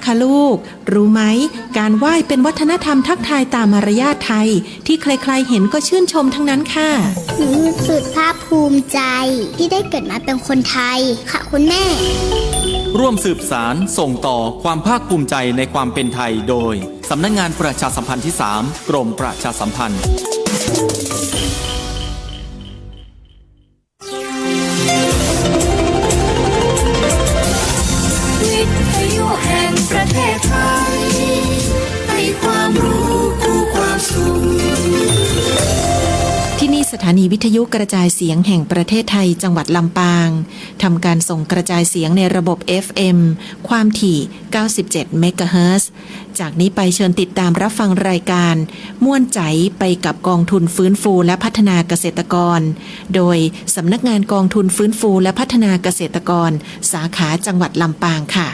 คะลูกรู้ไหมการไหว้เป็นวัฒนธรรมทักทายตามมารยาทไทยที่ใครๆเห็นก็ชื่นชมทั้งนั้นค่ะหนูสุดภาคภูมิใจที่ได้เกิดมาเป็นคนไทยค่ะคุณแม่ร่วมสืบสารส่งต่อความภาคภูมิใจในความเป็นไทยโดยสำนักงานประชาสัมพันธ์ที่ 3 กรมประชาสัมพันธ์วิทยุแห่งประเทศไทยให้ความรู้คู่ความสุขที่นี่สถานีวิทยุกระจายเสียงแห่งประเทศไทยจังหวัดลำปางทำการส่งกระจายเสียงในระบบ FM ความถี่ 97 เมกะเฮิรตซ์ จากนี้ไปเชิญติดตามรับฟังรายการม่วนใจไปกับกองทุนฟื้นฟูและพัฒนาเกษตรกรโดยสำนักงานกองทุนฟื้นฟูและพัฒนาเกษตรกรสาขาจังหวัดลำปางค่ะ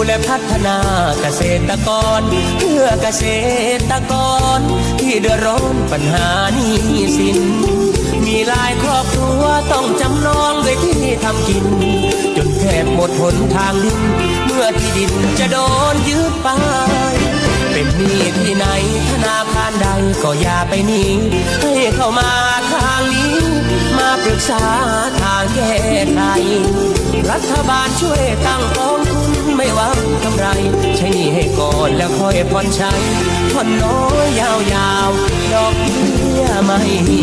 และพัฒนาเกษตรกรเพื่อเกษตรกรที่เดือดร้อนปัญหาหนี้สินมีหลายครอบครัวต้องจำนองด้วยที่ทำกินจนแทบหมดหนทางดินเมื่อที่ดินจะโดนยึดไปเป็นหนี้ที่ไหนธนาคารใดก็อย่าไปหนีให้เข้ามาทางนี้มาปรึกษาทางแก้ไขรัฐบาลช่วยตั้งกองทุนไม่หวังกำไรใช้หนี้ให้ก่อนแล้วค่อยผ่อนใช้ผ่อนน้อยยาวๆดอกเบี้ยไม่มี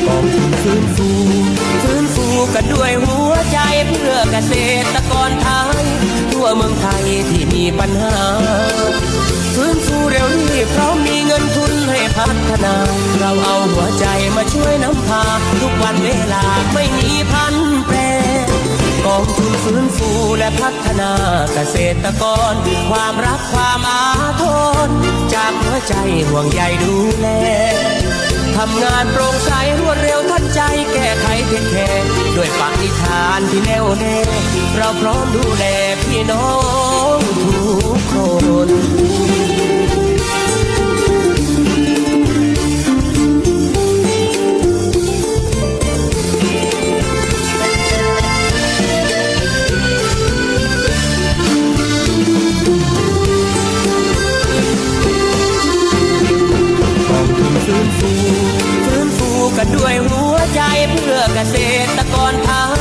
กองทุนฟื้นฟูกันด้วยหัวใจเพื่อเกษตรกรไทยทั่วเมืองไทยที่มีปัญหาฟื้นฟูเร็วรีบเพราะมีเงินทุนให้พัฒนาเราเอาหัวใจมาช่วยนำพาทุกวันเวลาไม่มีพันแปรกองทุนฟื้นฟูและพัฒนาเกษตรกรความรักความอาทรจากหัวใจห่วงใยดูแลทำงานโปร่งใสรวดเร็วทันใจแก้ไขเพียงแค่ด้วยปณิธานที่แน่วแน่เราพร้อมดูแลพี่น้องทุกคนฟื้นฟูกันด้วยหัวใจเพื่อเกษตรกรไทย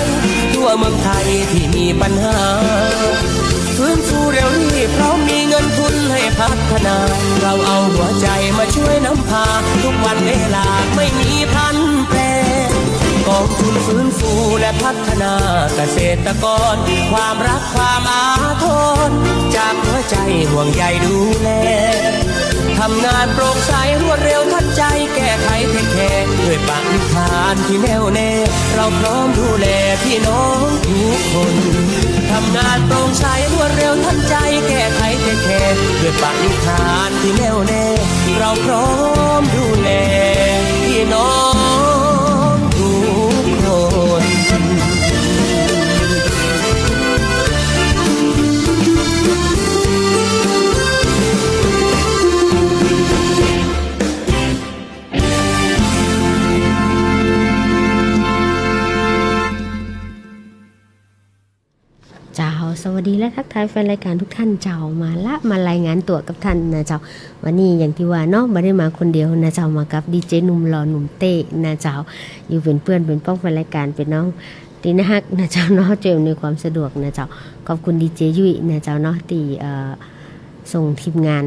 ทั่วเมืองไทยที่มีปัญหาฟื้นฟูเร็วรีบเพราะมีเงินทุนให้พัฒนาเราเอาหัวใจมาช่วยนำพาทุกวันเวลาไม่มีพันแปรกองทุนฟื้นฟูและพัฒนาเกษตรกรความรักความอาทรจากหัวใจห่วงใยดูแลทำงานโปร่งใสรวดเร็วทันใจแก้ไขเทคแคร์ด้วยปณิธานที่แน่วแน่เราพร้อมดูแลพี่น้องทุกคนทำงานโปร่งใสรวดเร็วทันใจแก้ไขเทคแคร์ด้วยปณิธานที่แน่วแน่เราพร้อมดูแลพี่น้องทุกคน สวัสดีและทักทายแฟนรายการทุกท่านเจ้ามารายงานตัวกับท่านนะเจ้าวันนี้อย่างที่ว่าเนาะไม่ได้มาคนเดียวนะเจ้ามากับดีเจหนุ่มหล่อหนุ่มเต้นะเจ้าอยู่เป็นเพื่อนเป็นป้องแฟนรายการเป็นน้องตีนะฮักนะเจ้าเนาะเจอในความสะดวกนะเจ้าขอบคุณดีเจยุ้ยนะเจ้าเนาะที่ส่งทีมงาน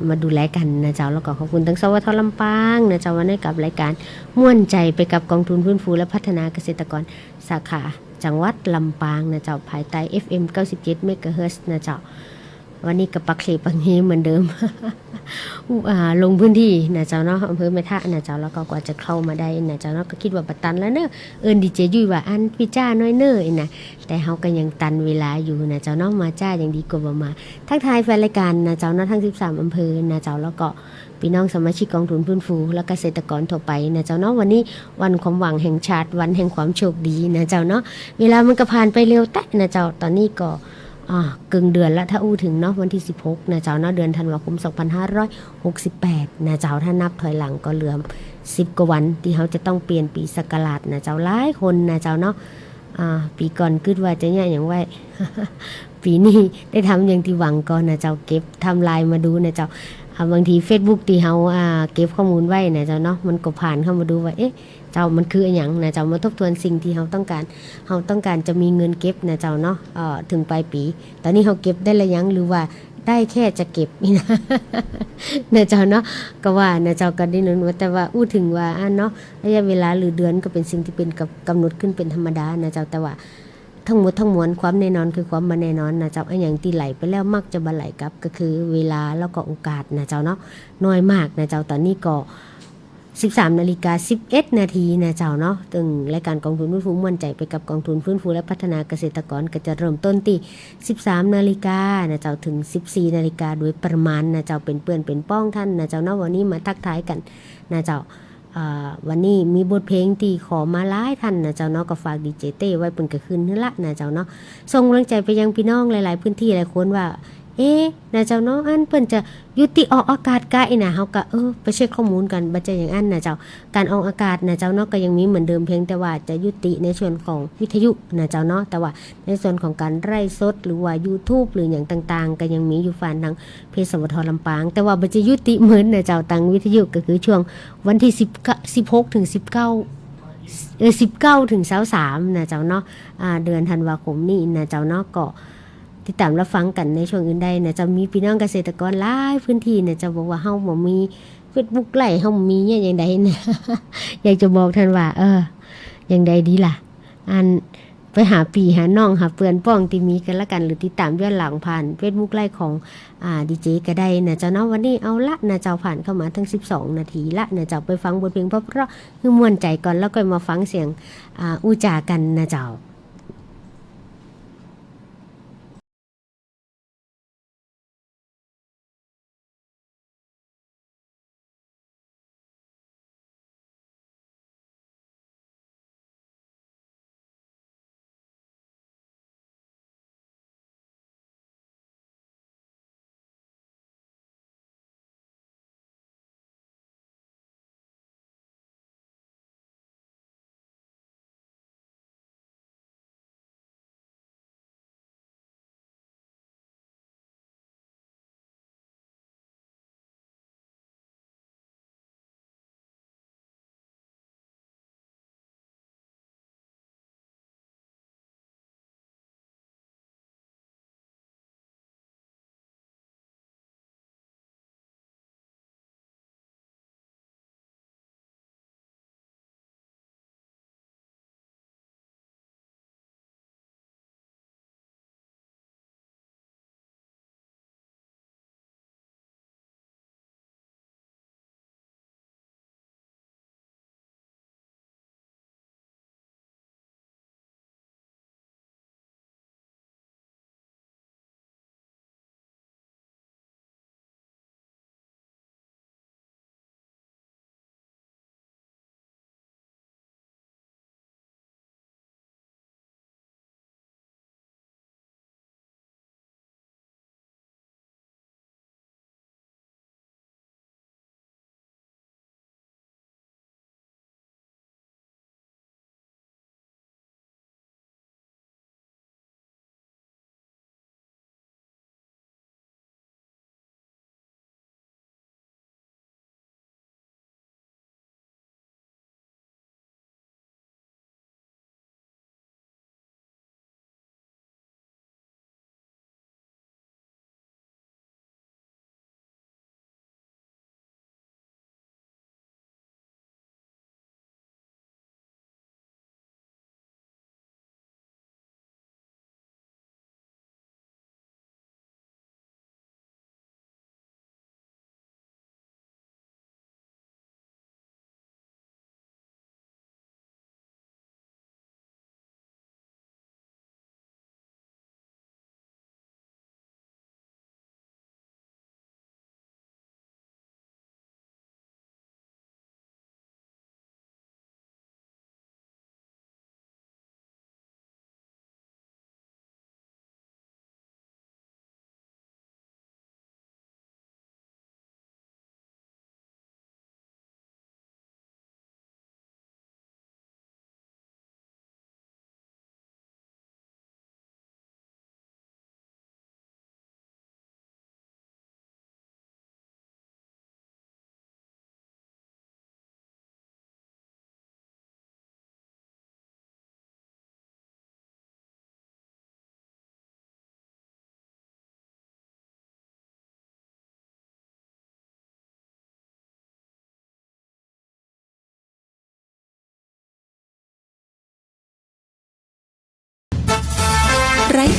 มาดูแลกันนะเจ้าแล้วก็ขอบคุณทั้งสวทลำปางนะเจ้าวันนี้กับรายการม่วนใจไปกับกองทุนฟื้นฟูและพัฒนาเกษตรกรสาขาจังหวัดลำปางนะเจ้าภายใต้ FM 97 เมกะเฮิรตซ์นะเจ้า วันนี้กับปักเสปังเฮเหมือนเดิม ลงพื้นที่นะเจ้าเนาะอำเภอแม่ทะนะเจ้าแล้วก็กว่าจะเข้ามาได้นะเจ้าเนาะก็คิดว่าบัดตันแล้วเนอะดีเจยุ้ยว่าอันพี่จ้าน้อยเนอะนะแต่เฮาก็ยังตันเวลาอยู่นะเจ้าเนาะมาจ้ายังดีกว่าบ่มาทักทายแฟนรายการนะเจ้าเนาะทั้ง13อำเภอนะเจ้าแล้วก็พี่น้องสมาชิกกองทุนฟื้นฟูและเกษตรกรทั่วไปนะเจ้าเนาะวันนี้วันความหวังแห่งชาติวันแห่งความโชคดีนะเจ้าเนาะเวลามันก็ผ่านไปเร็วแตะนะเจ้าตอนนี้ก็กึ่งเดือนละถ้าอู้ถึงเนาะวันที่16นะเจ้าเนาะเดือนธันวาคม2568นะเจ้าถ้านับถอยหลังก็เหลือ10กว่าวันที่เขาจะต้องเปลี่ยนปีศักราชนะเจ้าหลายคนนะเจ้าเนาะปีก่อนคิดว่าจะเนี่ยอย่างไว้ ปีนี้ได้ทำอย่างที่หวังก่อนนะเจ้าเก็บทำลายมาดูนะเจ้าบางที Facebook ที่เฮาเก็บข้อมูลไว้นะเจ้าเนาะมันก็ผ่านเข้ามาดูว่าเอ๊ะเจ้ามันคืออย่างนะเจ้ามาทบทวนสิ่งที่เฮาต้องการจะมีเงินเก็บนะเจ้าเนาะถึงปลายปีตอนนี้เฮาเก็บได้ละยังหรือว่าได้แค่จะเก็บนี่นะ นะเจ้าเนาะก็ว่านะเจ้าก็ได้นึกว่าแต่ว่าอู้ถึงว่าเนาะระยะเวลาหรือเดือนก็เป็นสิ่งที่เป็นกำหนดขึ้นเป็นธรรมดานะเจ้าแต่ว่าทั้งหมดทั้งมวลความแน่นอนคือความบ่แน่นอนนะเจ้าไอ้อย่างที่ไหลไปแล้วมักจะบ่ไหลกลับก็คือเวลาแล้วก็โอกาสนะเจ้าเนาะน้อยมากนะเจ้าตอนนี้ก็13:11 นาทีนะเจ้าเนาะตึงรายการกองทุนฟื้นฟูม่วนใจไปกับกองทุนฟื้นฟูและพัฒนาเกษตรกรก็จะเริ่มต้นที่ 13 นาฬิกานะเจ้าถึง 14 นาฬิกาโดยประมาณนะเจ้าเป็นเปื้อนเป็นป้องท่านนะเจ้าเนาะวันนี้มาทักทายกันนะเจ้าวันนี้มีบทเพลงที่ขอมาหลายท่านนะเจ้าเนาะก็ฝากดีเจเต้ไว้เพิ่นก็ขึ้นนั่นละนะเจ้าเนาะส่งกำลังใจไปยังพี่น้องหลายๆพื้นที่หลายคนว่านะเจ้าเนาะอันเพิ่นจะยุติออกอากาศกะนะเฮาก็ไปเช็คข้อมูลกันบ่จะอย่างอันนะเจ้าการออกอากาศนะเจ้าเนาะก็ยังมีเหมือนเดิมเพียงแต่ว่าจะยุติในส่วนของวิทยุนะเจ้าเนาะแต่ว่าในส่วนของการไร่สดหรือว่า YouTube หรืออย่างต่างๆก็ยังมีอยู่ฝ่ายทางเพจสวทลำปางแต่ว่าบ่จะยุติเหมือนนะเจ้าทางวิทยุก็คือช่วงวันที่16ถึง19ถึง23นะเจ้าเนาะเดือนธันวาคมนี้นะเจ้าเนาะก็ติดตามรับฟังกันในช่วงอื่นใดนะจะมีพี่น้องเกษตรกรหลายพื้นที่นะจะบอกว่าเฮาบ่มี Facebook ไลฟ์เฮามีเนี่ยอย่างใดนะ อยากจะบอกท่านว่าอย่างใดดีล่ะอันไปหาพี่หาน้องหาเพื่อนป้องที่มีกันละกันหรือติดตามย้อนหลังผ่าน Facebook ไลฟ์ของดีเจก็ได้นะเจ้าเนาะวันนี้เอาละนะเจ้าผ่านเข้ามาทั้ง12นาทีละนะเจ้าไปฟังบทเพลงเพราะๆคือม่วนใจก่อนแล้วก็มาฟังเสียงอู้จากันนะเจ้า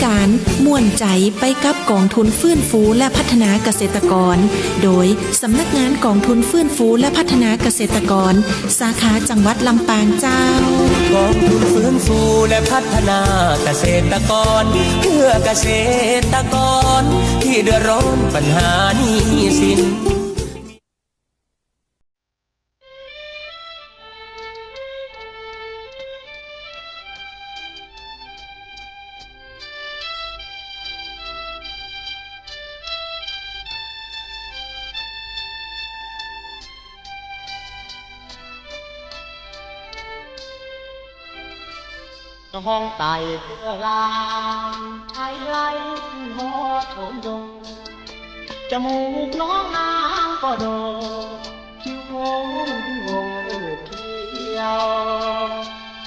การม่วนใจไปกับกองทุนฟื้นฟูและพัฒนาเกษตรกรโดยสำนักงานกองทุนฟื้นฟูและพัฒนาเกษตรกรสาขาจังหวัดลำปางเจ้ากองทุนฟื้นฟูและพัฒนาเกษตรกรเพื่อเกษตรกรที่เดือดร้อนปัญหาหนี้สินห้องไต่เพื่อลางไทยไล่หอโถมดงจมูกน้องนางก็โดคิ้วโง่วงเขียว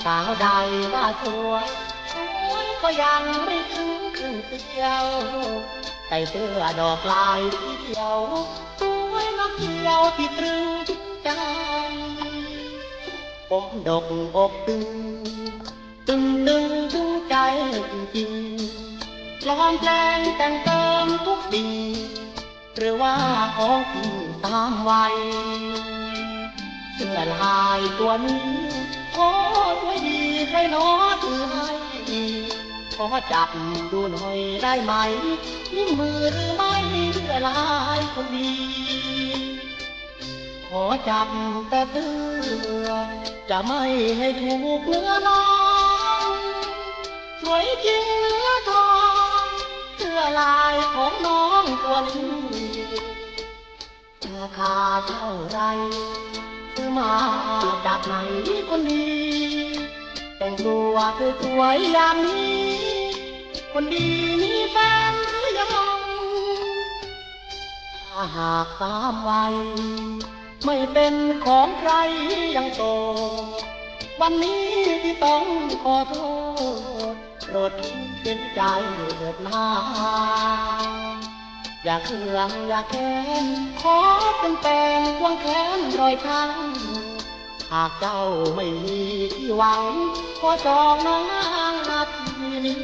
สาวใดว่าสวยสวยก็ยังไม่ถึงครึ่งเดียวใส่เสื้อดอกลายที่เดียวสวยนักเดียวที่ตรึงใจผมดกอกตึงตึงใจจริงๆร้องเพลงแต่งเติมทุกสิ่งหรือว่าของที่ตามวัยเสื้อลายตัวนี้ขอสวยดีใครน้อถือให้ขอจับดูหน่อยได้ไหมนิ้วมือหรือไม่เสื้อลายคนดีขอจับแต่เสื้อจะไม่ให้ถูกเนื้อน้องสวยจริงเนื้อทองเสื้อลายของน้องตัวนี้ราคาเท่าไรซื้อมาจากไหนคนดีแต่งตัวสวยๆอย่างนี้คนดีมีแฟนหรือยังถ้าหากตามวัยไม่เป็นของใครยังโตวันนี้ที่ต้องขอโทษโปรดเป็นใจเถิดนาอย่าเคืองอย่าแค้นขอเป็นแฟนควงแขนรอยช้ำหากเจ้าไม่มีที่หวังขอจองน้องนาทีนี้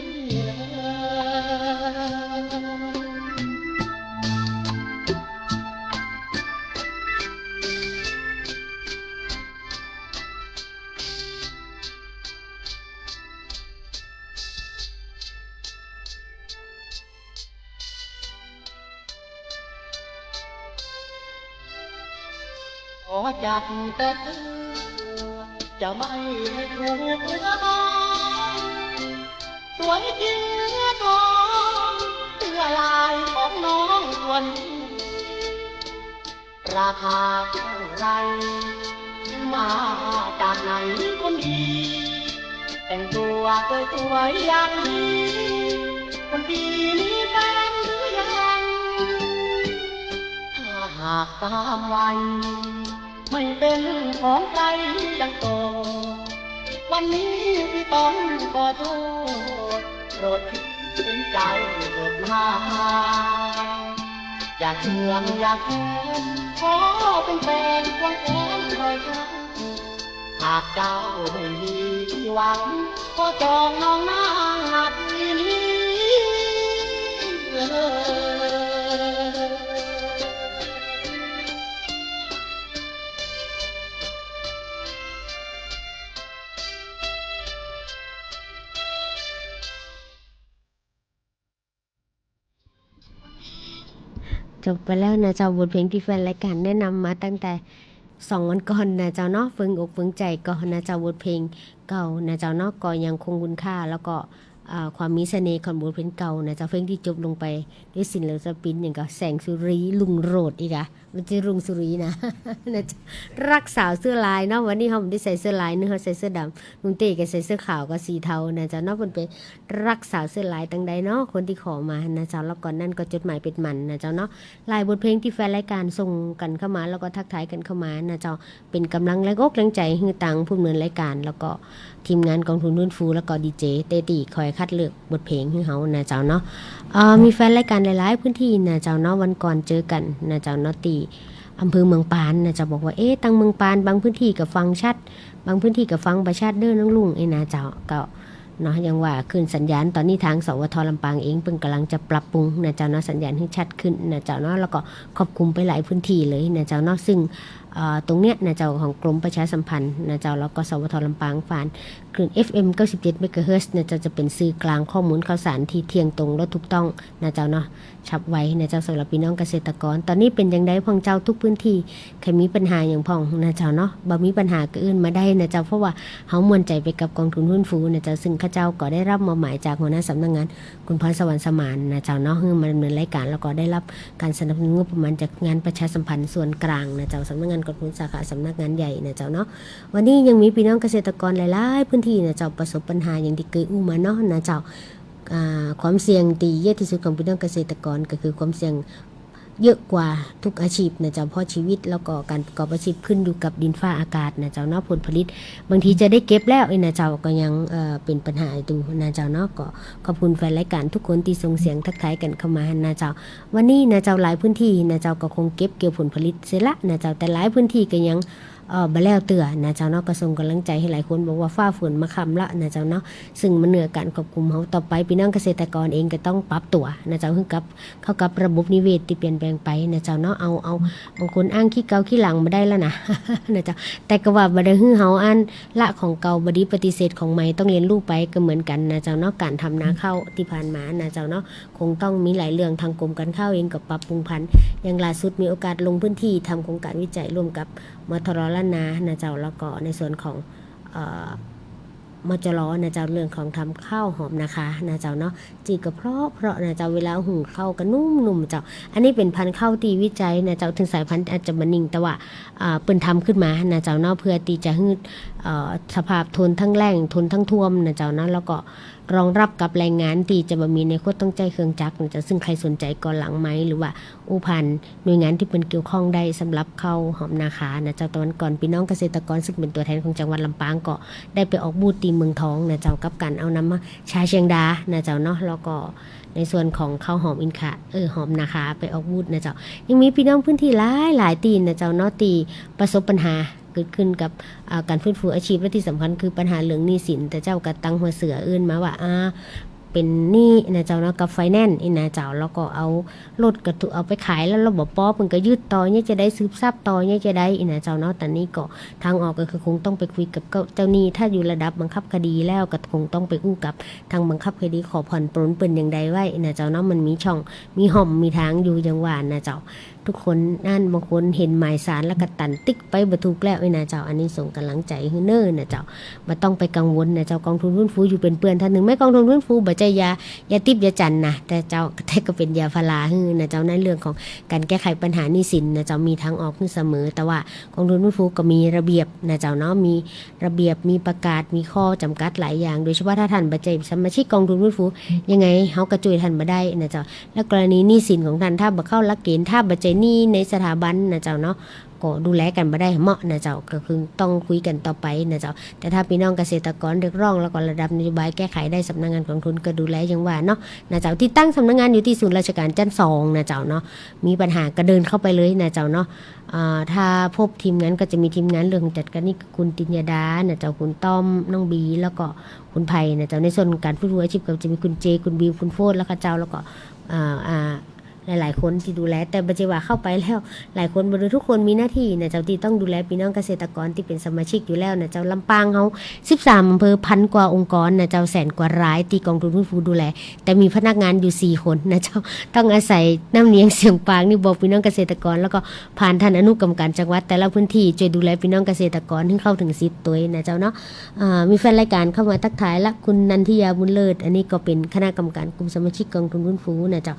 ขอจับแต่เธอจะไม่ให้ถูกเนื้อน้องสวยจริงเนื้อทองเสื้อลายของน้องตัวนี้ราคาเท่าไรซื้อมาจากไหนคนดีแต่งตัวสวยๆอย่างนี้คนดีมีแฟนหรือยังถ้าหากตามวัยไม่เป็นของใครยังโตวันนี้ที่ต้องขอโทษโปรดเป็นใจเถิดนาอย่าเชื่องอย่าแค้นขอเป็นแฟนควงแขนรอยช้ำหากเจ้าไม่มีที่หวังขอจองน้องนางนาทีนี้จบไปแล้วนะเจ้าบทเพลงที่แฟนรายการแนะนำมาตั้งแต่2 วันก่อนนะเจ้าเนาะฝึกอกฝึกใจก่อนนะเจ้าบทเพลงเก่านะเจ้าเนาะก็ยังคงคุณค่าแล้วก็ความมีเสน่ห์ของบทเพลงเก่านะเจ้าเพลงที่จบลงไปด้วยศิลปินอย่างกับแสงสุรีลุงโรดอีกอะมันจะลุงสุรีนะ นะรักสาวเสื้อลายเนาะวันนี้เขาไม่ได้ใส่เสื้อลายเนื้อเขาใส่เสื้อดำลุงเต้ก็ใส่เสื้อขาวกับสีเทานะเจ้าเนาะมันเป็นรักสาวเสื้อลายตั้งใดเนาะคนที่ขอมานะเจ้าแล้วก่อนนั่นก็จดหมายเป็นมันนะเจ้าเนาะลายบทเพลงที่แฟนรายการส่งกันเข้ามาแล้วก็ทักทายกันเข้ามานะเจ้าเป็นกำลังแรงอกแรงใจให้ตังผู้ดำเนินรายการแล้วก็ทีมงานกองทุนฟื้นฟูแล้วก็ดีเจเตตีคอยคัดเลือกบทเพลงให้เขานะเจ้าเนาะมีแฟนรายการหลายๆพื้นที่นะเจ้าเนาะวันก่อนเจอกันนะเจ้าเนาะตีอำเภอเมืองปานนะเจ้าบอกว่าตั้งเมืองปานบางพื้นที่ก็ฟังชัดบางพื้นที่ก็ฟังบ่ชัดเด้อน้องลุงนะเจ้าก็ เนาะยังว่าขึ้นสัญญาณตอนนี้ทางสวทลำปางเองเพิ่งกำลังจะปรับปรุงนะเจ้าเนาะสัญญาณให้ชัดขึ้นนะเจ้าเนาะแล้วก็ครอบคลุมไปหลายพื้นที่เลยนะเจ้าเนาะซึ่งตรงเนี้ยนะเจ้าของกรมประชาสัมพันธ์นะเจ้าแล้วก็สวทลำปางฝานคลื่น FM 97 เมกะเฮิรตซ์นะเจ้าจะเป็นสื่อกลางข้อมูลข่าวสารที่เที่ยงตรงและถูกต้องนะเจ้าเนาะฉับไวนะเจ้าสำหรับพี่น้องเกษตรกรตอนนี้เป็นอย่างไรพ่องเจ้าทุกพื้นที่ใครมีปัญหาอย่างพ่องนะเจ้าเนาะบ่มีปัญหาก็อื่นมาได้นะเจ้าเพราะว่าเฮามวลใจไปกับกองทุนหุ้นฟูนะเจ้าซึ่งข้าเจ้าก็ได้รับมอบหมายจากหัวหน้าสำนักงานคุณพรสวรรค์สมานนะเจ้าเนาะให้มาดำเนินรายการแล้วก็ได้รับการสนับสนุนงบประมาณจากงานประชาสัมพันธ์ส่วนกลางนะเจ้าสำนักงานกองทุนสาขาสำนักงานใหญ่นะเจ้าเนาะวันนี้ยังมีพี่น้องเกษตรกรหลายๆพื้นที่นะเจ้าประสบปัญหาอย่างที่เคยอู้มาเนาะนะเจ้าความเสี่ยงที่เยอะที่สุดของพี่น้องเกษตรกรก็คือความเสี่ยงเยอะกว่าทุกอาชีพนะเจ้าเพราะชีวิตแล้วก็การประกอบอาชีพขึ้นอยู่กับดินฟ้าอากาศนะเจ้าเนาะผลผลิตบางทีจะได้เก็บแล้วนะเจ้าก็ยังเป็นปัญหาอยู่นะเจ้าเนาะก็ขอบคุณแฟนรายการทุกคนที่ส่งเสียงทักทายกันเข้ามานะเจ้าวันนี้นะเจ้าหลายพื้นที่นะเจ้าก็คงเก็บเกี่ยวผลผลิตเสร็จละนะเจ้าแต่หลายพื้นที่ก็ยังบ่แล้วเตือนะเจ้าเนาะก็ส่งกำลังใจให้หลายคนบอกว่าฟ้าฝนมาค่ำละนะเจ้าเนาะซึ่งมันเหนือการควบคุมเฮาต่อไปพี่น้องเกษตรกรเองก็ต้องปรับตัวนะเจ้าเข้ากับระบบนิเวศที่เปลี่ยนแปลงไปนะเจ้าเนาะเอาบางคนอ้างขี้เก่าขี้หลังมาได้แล้วนะ นะเจ้าแต่ก็ว่าบ่ได้ฮือเฮาอันละของเก่าบ่ดีปฏิเสธของใหม่ต้องเรียนรู้ไปก็เหมือนกันนะเจ้าเนาะการทำนาข้าวที่ผ่านมานะเจ้าเนาะคงต้องมีหลายเรื่องทางกรมการข้าวเองก็ปรับปรุงพันธุ์อย่างล่าสุดมีโอกาสลงพื้นที่ทำโครงการวิจัยร่วมกับมทรล้านนานะเจ้าแล้วก็ในส่วนของมจรนะเจ้าเรื่องของทำข้าวหอมนะคะนะเจ้าเนาะจีก็เพราะนะเจ้าเวลาหุงข้าวก็นุ่มๆเจ้าอันนี้เป็นพันธุ์ข้าวตีวิจัยนะเจ้าถึงสายพันธุ์อาจจะบ่นิ่งแต่ว่าเปิ้นทำขึ้นมานะเจ้าเนาะเพื่อที่จะให้สภาพทนทั้งแล้งทนทั้งท่วมนะเจ้าเนาะแล้วก็รองรับกับแรงงานที่จะบ่มีในโคตรต้องใจเครื่องจักรนะเจ้าซึ่งใครสนใจก็หลังไม้หรือว่าอุพันหน่วยงานที่เป็นเกี่ยวข้องได้สำหรับข้าวหอมนาคานะเจ้าตอนก่อนพี่น้องเกษตรกรซึ่งเป็นตัวแทนของจังหวัดลำปางก็ได้ไปออกบูธตีเมืองทองนะเจ้ากับการเอานำมาชาเชียงดานะเจ้าเนาะแล้วก็ในส่วนของข้าวหอมอินคาหอมนาคาไปออกบูธนะเจ้ายังมีพี่น้องพื้นที่หลายตีนะเจ้าเนาะตีประสบปัญหาเกิดขึ้นกับการฟื้นฟูอาชีพและที่สำคัญคือปัญหาเรื่องหนี้สินแต่เจ้าก็ตั้งหัวเสืออื่นมาว่าเป็นหนี้นะเจ้าเนาะกับไฟแนนซ์นะเจ้าแล้วก็เอารถก็เอาไปขายแล้วระบบป๊อปมันก็ยืดต่อเนี่ยจะได้สืบทรัพย์ต่อเนี่ยจะได้นะเจ้าเนาะแต่นี้ก็ทางออกก็คือคงต้องไปคุยกับเจ้าหนี้ถ้าอยู่ระดับบังคับคดีแล้วก็คงต้องไปอู้กับทางบังคับคดีขอผ่อนปรนเป็นอย่างใดไว้นะเจ้าเนาะมันมีช่องมีห่อมมีทางอยู่อย่างว่านะเจ้าทุกคนนั่นบางคนเห็นหมายสารแล้วก็ตันติ๊กไปบ่ถูกแล้วนะเจ้าอันนี้ส่งกำลังใจให้เน้อนะเจ้าบ่ต้องไปกังวลนะเจ้ากองทุนหุ้นฟูอยู่เป็นเพื่อนท่านหนึ่งไม่กองทุนหุ้นฟูบ่ใจยาติบยาจันนะแต่เจ้าแต่ก็เป็นยาพารานะเจ้าในเรื่องของการแก้ไขปัญหาหนี้สินนะเจ้ามีทางออกเสมอแต่ว่ากองทุนหุ้นฟูก็มีระเบียบนะเจ้าเนาะมีระเบียบมีประกาศมีข้อจำกัดหลายอย่างโดยเฉพาะถ้าท่านบ่ใจสมาชิกกองทุนหุ้นฟูยังไงเฮาก็ช่วยท่านบ่ได้นะเจ้าและกรณีหนี้สินของท่านถ้าบ่เข้าหลักเกณฑ์ถ้าบ่ใจหนี้ในสถาบันนะเจ้าเนาะก็ดูแลกันบ่ได้เหมาะนะเจ้าก็คือต้องคุยกันต่อไปนะเจ้าแต่ถ้าพี่น้องเกษตรกรเรียกร้องแล้วก็ระดับนโยบายแก้ไขได้สำนักงานกองทุนก็ดูแลอย่างว่าเนาะนะเจ้าที่ตั้งสำนักงานอยู่ที่ศูนย์ราชการจันทร์2นะเจ้าเนาะมีปัญหาก็เดินเข้าไปเลยนะเจ้าเนาะถ้าพบทีมงานก็จะมีทีมงานเรื่องจัดการนี่คุณติญญาดานะเจ้าคุณต้อมน้องบีแล้วก็คุณไผ่นะเจ้าในส่วนการฟื้นฟูอาชีพก็จะมีคุณเจคุณบีคุณโฟดแล้วก็เจ้าแล้วก็หลายๆคนที่ดูแลแต่บัจเจว่าเข้าไปแล้วหลายคนบริทุกคนมีหน้าที่นะเจ้าที่ต้องดูแลพี่น้องเกษตรกรที่เป็นสมาชิกอยู่แล้วนะเจ้าลำปางเขา13อำเภอพันกว่าองค์กรนะเจ้าแสนกว่ารายที่กองทุนหุ้นฟูดูแลแต่มีพนักงานอยู่4คนนะเจ้าต้องอาศัยน้ำเนียงเสียงปางนี่บอกพี่น้องเกษตรกรแล้วก็ผ่านท่านอนุกรรมการจังหวัดแต่ละพื้นที่ช่วยดูแลพี่น้องเกษตรกรให้เข้าถึงสิทธิ์ตัวนะเจ้าเนาะมีแฟนรายการเข้ามาทักทายละคุณนันทิยาบุญเลิศอันนี้ก็เป็นคณะกรรมการกลุ่มสมาชิกกองทุนหุ้นฟูนะเจ้า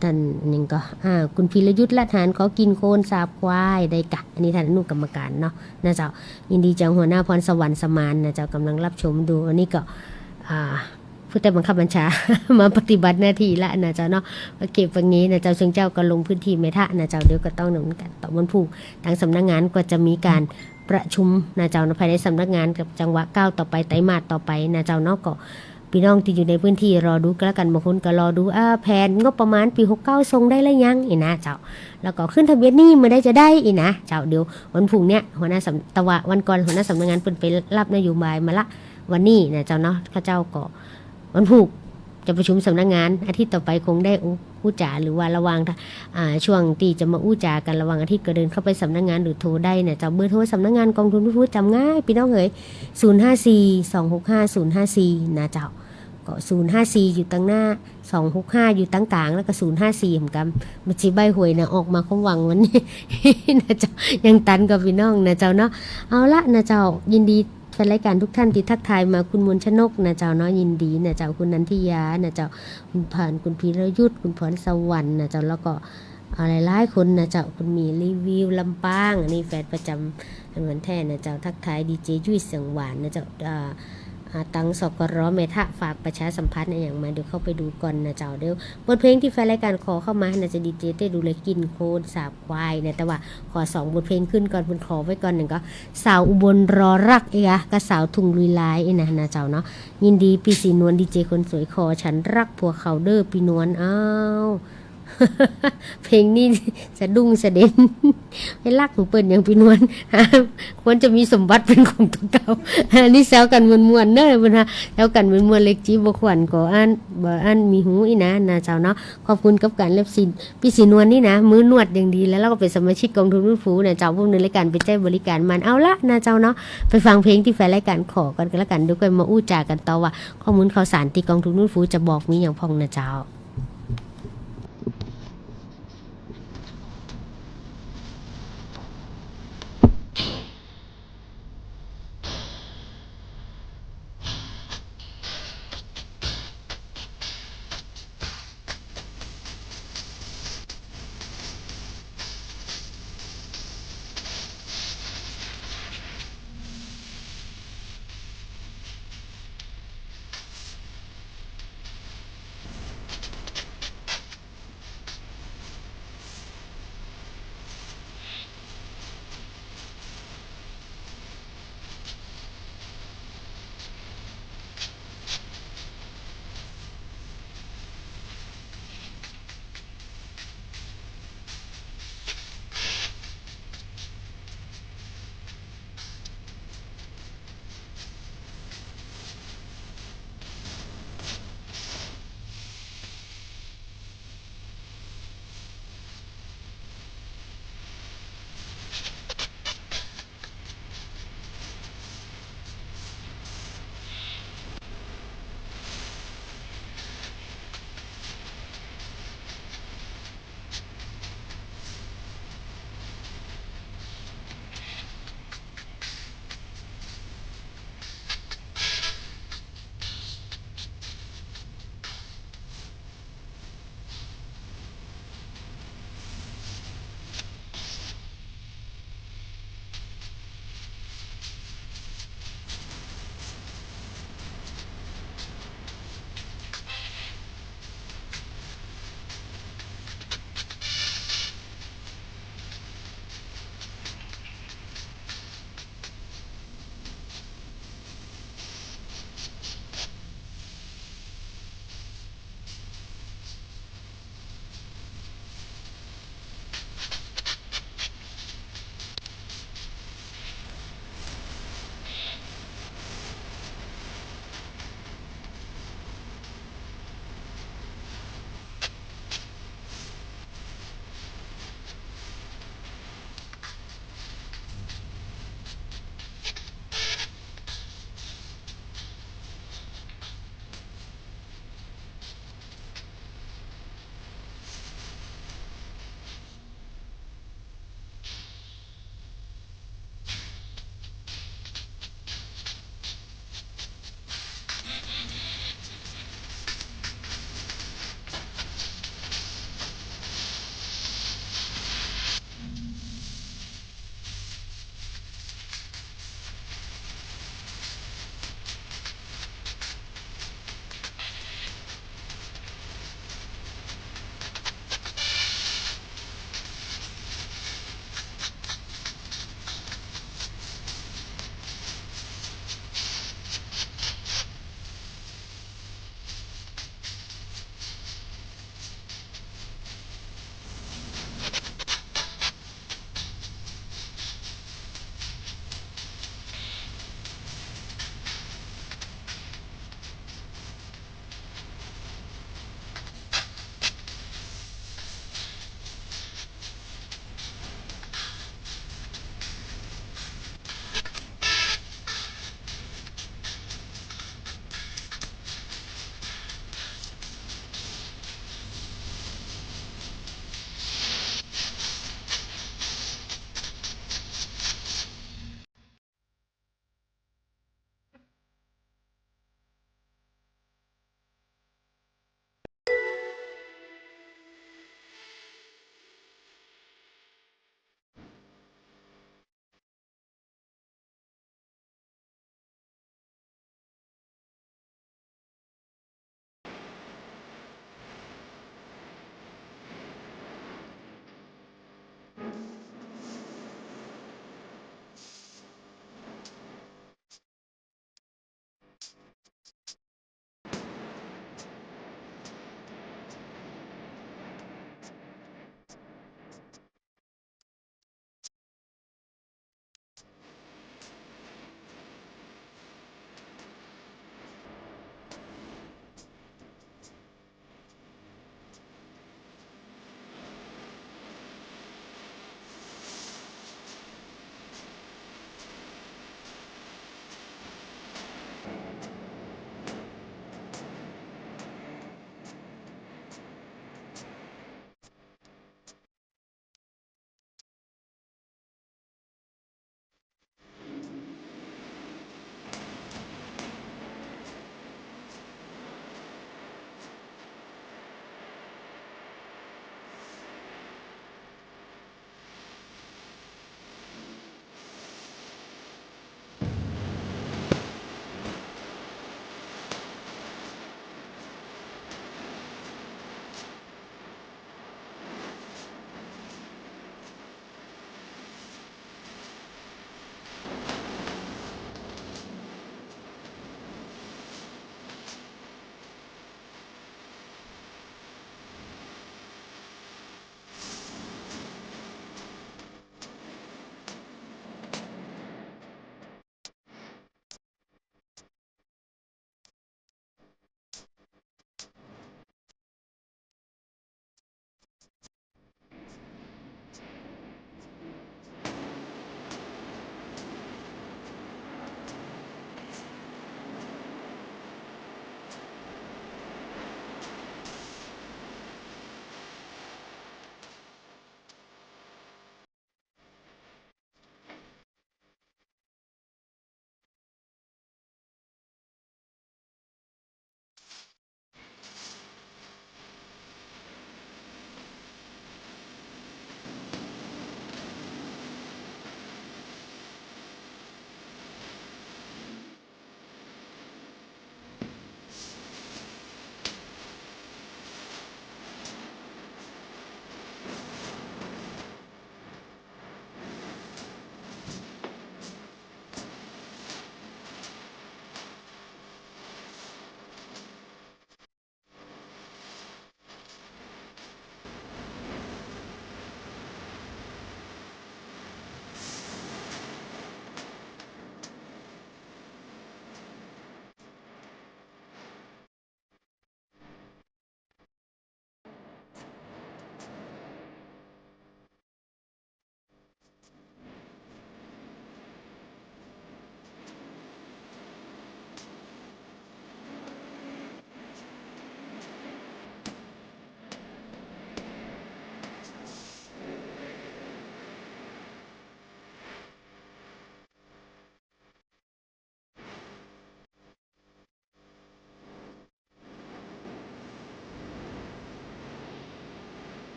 ท่านนึงก็คุณพีรยุทธละหานขอกินโคนสาบควายได้กะอันนี้ท่านอนุกรรมการเนาะนะเจ้ายินดีจังหัวหน้าพรสวรรค์สมานนะเจ้ากำลังรับชมดูอันนี้ก็ผู้ใต้บังคับบัญชา มาปฏิบัติหน้าที่ละนะเจ้าเนาะมาเก็บอย่างนี้นะเจ้าซึ่งเจ้าก็ลงพื้นที่ไม่ทะนะเจ้าเดี๋ยวก็ต้องดำเนินการต่อวันพรุ่งทางสำนักงานก็จะมีการประชุมนะเจ้าภายในสำนักงานกับจังหวะก้าวต่อไปไตรมาสต่อไปนะเจ้าเนาะก็พี่น้องที่อยู่ในพื้นที่รอดูก็แล้วกันบางคนก็รอดูแผนงบประมาณปี69ส่งได้แล้วยังอีนะเจ้าแล้วก็ขึ้นทะเบียนหนี้มาได้จะได้อีนะเจ้าเดี๋ยววันพรุ่งเนี้ยหัวหน้าวันก่อนหัวหน้าสำนักงานเพิ่นไปรับนโยบายมาละ วันนี้นะเจ้าเนาะข้าเจ้าก็วันพุธจะประชุมสำนักงานอาทิตย์ต่อไปคงได้อู้จ่าหรือว่าระวังช่วงตีจะมาอู้จ่ากันระวังอาทิตย์ก็เดินเข้าไปสำนักงานหรือโทรได้นะเจ้าเบอร์โทรสำนักงานกองทุนผู้พูดจำง่ายพี่น้องเอ๋ย054-265-054นะเจ้าก็054อยู่ตั้งหน้า265อยู่ตั้งกลางแล้วก็054เหมือนกันมันสิใบหวยนะออกมาความหวังวันนี้ นะเจ้ายังตันกับพี่น้องนะเจ้าเนาะเอาละนะเจ้ายินดีแฟนรายการทุกท่านที่ทักทายมาคุณมนชนกนะเจ้าเนาะยินดีนะเจ้าคุณนันทิยานะเจ้าคุณผ่านคุณพีรยุทธคุณพรสวรรค์นะเจ้าแล้วก็อะไรหลายคนนะเจ้าคุณมีรีวิวลำปางอันนี้แฟนประจำเหมือนแท้นะเจ้าทักทายดีเจยุ้ยเสียงหวานนะเจ้าตังสกรเมทะฝากประชาสัมพันธ์อย่างมาเดี๋ยวเข้าไปดูก่อนนะเจ้าเดี๋ยวบทเพลงที่แฟนรายการขอเข้ามานะจะดีเจเต้ดูเลยกินโคดสาบควายนะแต่ว่าขอ2บทเพลงขึ้นก่อนบนขอไว้ก่อนหนึ่งก็สาวอุบลรอรักกับสาวทุ่งลุยลายนะเจ้าเนาะยินดีพี่สีนวลดีเจคนสวยขอฉันรักผัวเขาเด้อพี่นวลอ้าว เพลงนี้สะดุ้งสะเด็นให้รักหนูเปิดอย่างพี่นวลควรจะมีสมบัติเป็นของตัวเก่านี่แซวกันมวนๆเนอะนะแซวกันมวนๆเล็กจีบขวัญก็อันมีหูอีนะเจ้าเนาะขอบคุณกับการเล็บสินพี่สีนวลนี่นะมือนวดอย่างดีแล้วเราก็เป็นสมาชิกกองทุนรุ่นฟูนะเจ้าพวกในรายการไปแจ้งบริการมันเอาละนะเจ้าเนาะไปฟังเพลงที่แฟนรายการขอกันแล้วกันเดี๋ยวกันมาอู้จากันต่อว่าข้อมูลข่าวสารที่กองทุนรุ่นฟูจะบอกมีอย่างพองนะเจ้า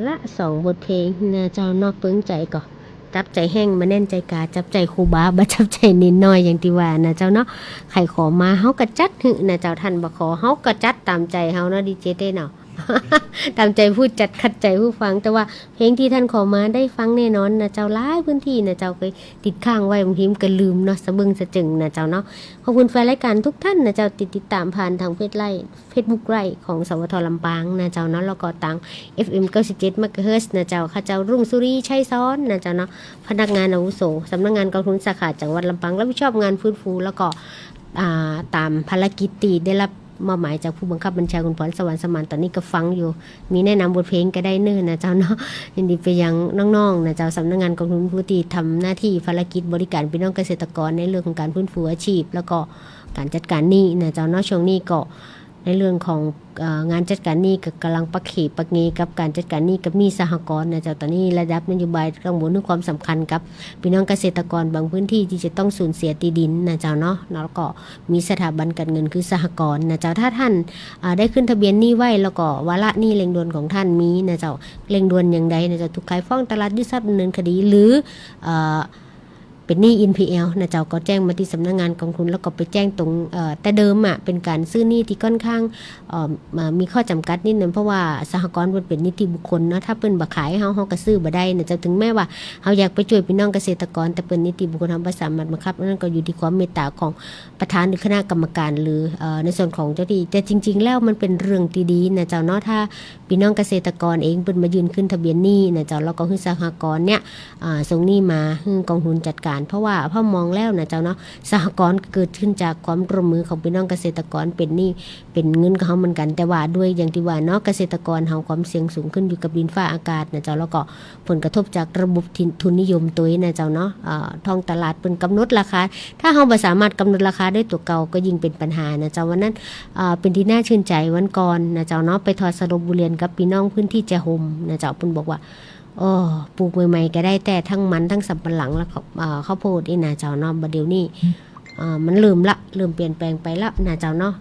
ละสองบทเพลงนะเจ้านอกเปิ้งใจก่อจับใจแห้งมาแน่นใจกาจับใจครูบาบ่จับใจนิดน้อยอย่างที่ว่านะเจ้าเนาะใครขอมาเฮาก็จัดหึนะเจ้าท่านบ่ขอเฮาก็จัดตามใจเฮาเนาะดีเจเต้เนาะ ตามใจผู้จัดขัดใจผู้ฟังแต่ว่าเพลงที่ท่านขอมาได้ฟังแน่นอนนะเจ้าหลายพื้นที่นะเจ้าเคยติดข้างไว้บางทีมันก็ลืมเนาะสะบึงสะจึงนะเจ้าเนาะขอบคุณแฟนรายการทุกท่านนะเจ้าติดตามผ่านทางFacebook ไร่ของสวทลำปางนะเจ้าเนาะแล้วก็ทาง FM 97 MHz นะเจ้าข้าเจ้ารุ่งสุรีชัยซ้อนนะเจ้าเนาะพนักงานอาวุโสสำนักงานกองทุนสาขาจังหวัดลำปางรับผิดชอบงานฟื้นฟูแล้วก็ตามภารกิจที่ได้รับมอบหมายจากผู้บังคับบัญชาคุณพรสวรรค์สมานตอนนี้ก็ฟังอยู่มีแนะนำบทเพลงก็ได้เนิ่นนะเจ้าเนาะยินดีไปยังน้องๆนะเจ้าสำนักงานกองทุนผู้ที่ทำหน้าที่ภารกิจบริการพี่น้องเกษตรกรในเรื่องของการฟื้นฟูอาชีพแล้วก็การจัดการหนี้นะเจ้าเนาะช่วงนี้ก็ในเรื่องของงานจัดการหนี้ก็กำลังปักเขปปักเงกับการจัดการหนี้กับหนี้สหกรณ์นะเจ้าตอนนี้ระดับนโยบายกำหนดถึงความสำคัญกับพี่น้องเกษตรกรบางพื้นที่ที่จะต้องสูญเสียที่ดินนะเจ้าเนาะแล้วก็มีสถาบันการเงินคือสหกรณ์นะเจ้าถ้าท่านได้ขึ้นทะเบียนหนี้ไว้แล้วก็วาระหนี้เร่งด่วนของท่านมีนะเจ้าเร่งด่วนอย่างใดนะเจ้าถูกขายฟ้องตลาดยึดทรัพย์ดำเนินคดีหรือ เป็นหนี้ NPL นะเจ้าก็แจ้งมาที่สำนักงานกองทุนแล้วก็ไปแจ้งตรงแต่เดิมเป็นการซื้อหนี้ที่ค่อนข้างมีข้อจำกัดนิดนึงเพราะว่าสหกรณ์มันเป็นนิติบุคคลเนาะถ้าเปิ้นบ่ขายเฮาก็ซื้อบ่ได้นะเจ้าถึงแม้ว่าเฮาอยากไปช่วยพี่น้องเกษตรกรแต่เปิ้นนิติบุคคลเฮาบ่สามารถบังคับนั่นก็อยู่ที่ความเมตตาของประธานหรือคณะกรรมการหรือในส่วนของเจ้าที่แต่จริงๆแล้วมันเป็นเรื่องที่ดีนะเจ้าเนาะถ้าพี่น้องเกษตรกรเองเปิ้นมายืนขึ้นทะเบียนหนี้นะเจ้าแล้วก็ให้สหกรณ์เนี่ยส่งหนี้มาให้กองทุนจัดการเพราะว่าพอมองแล้วนะเจ้าเนาะสหกรณ์เกิดขึ้นจากความร่วมมือของพี่น้องเกษตรกรเป็นหนี้เป็นเงินของเขาเหมือนกันแต่ว่าด้วยอย่างที่ว่าเนาะเกษตรกรเฮาความเสี่ยงสูงขึ้นอยู่กับดินฟ้าอากาศนะเจ้าแล้วก็ผลกระทบจากระบบทุนนิยมตัวนี้นะเจ้าเนาะท้องตลาดเป็นกำหนดราคาถ้าเฮาบ่สามารถกำหนดราคาได้ตัวเก่าก็ยิ่งเป็นปัญหานะเจ้าวันนั้นเป็นที่น่าชื่นใจวันก่อนนะเจ้าเนาะไปทอดสรุปบุเรียนกับพี่น้องพื้นที่แจห่มนะเจ้าเพิ่นบอกว่าปลูกใหม่ๆก็ได้แต่ทั้งมันทั้งสำปะหลังแล้วข้าวโพดนี่นะเจ้าเนาะบัดเดี๋ยวนี้มันเริ่มเปลี่ยนแปลงไปละนะเจ้าเนาะ